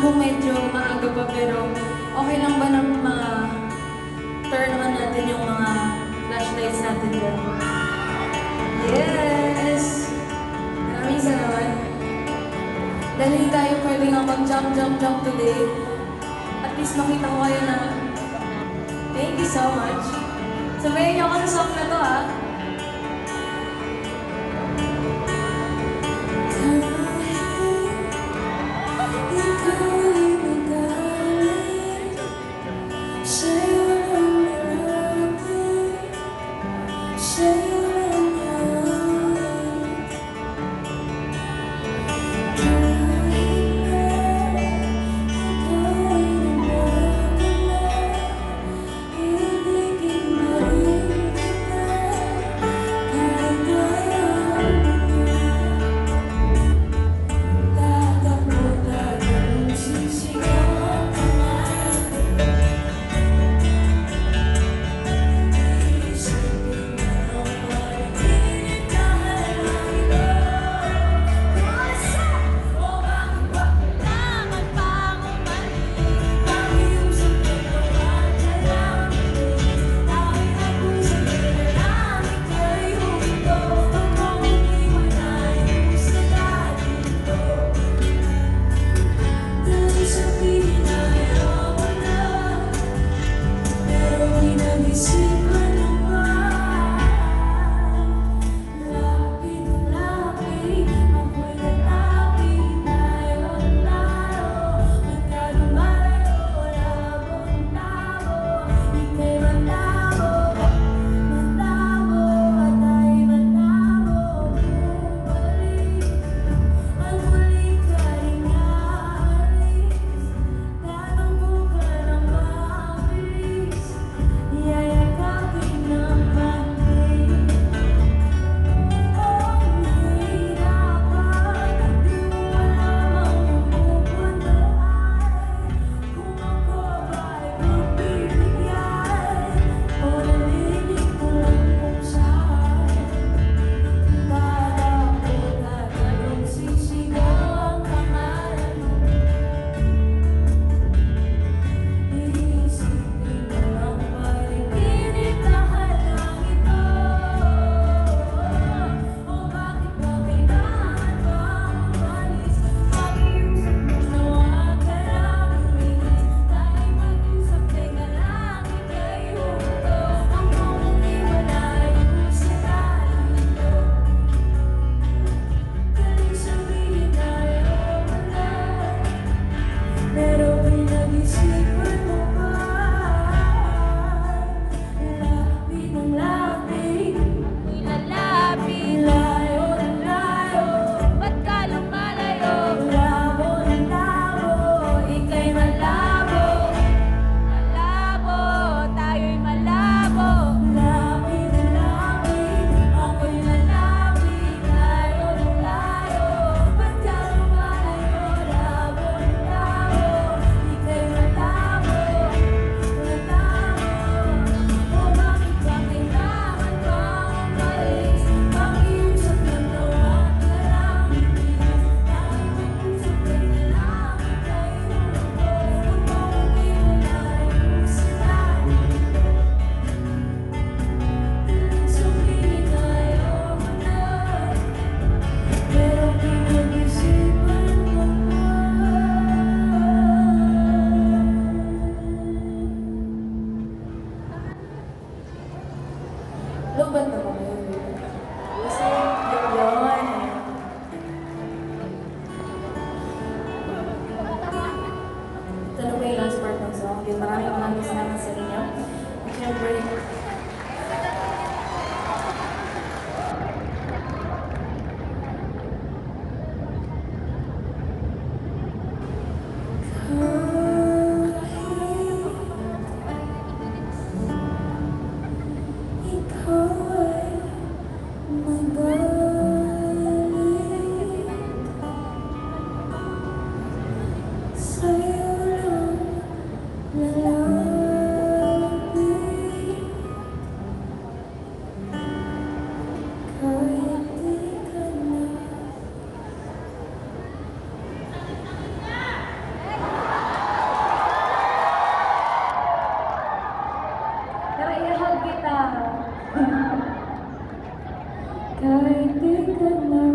kung medyo maaga pa, pero okay lang ba na ma-turn on natin yung mga flashlights natin dyan? Yes! Maraming salamat. Dahil hindi tayo pwede nga mag-jump today, at least makita ko kayo na thank you so much. Sabayan niyo ako sa song na to, ha? Lubat na kami. Kasi yun. Ito na po yung last part ng song. Maraming salamat sa inyo. At syempre, sa'yo lang lalapit. Pero i-hug kita. Kahit di ka na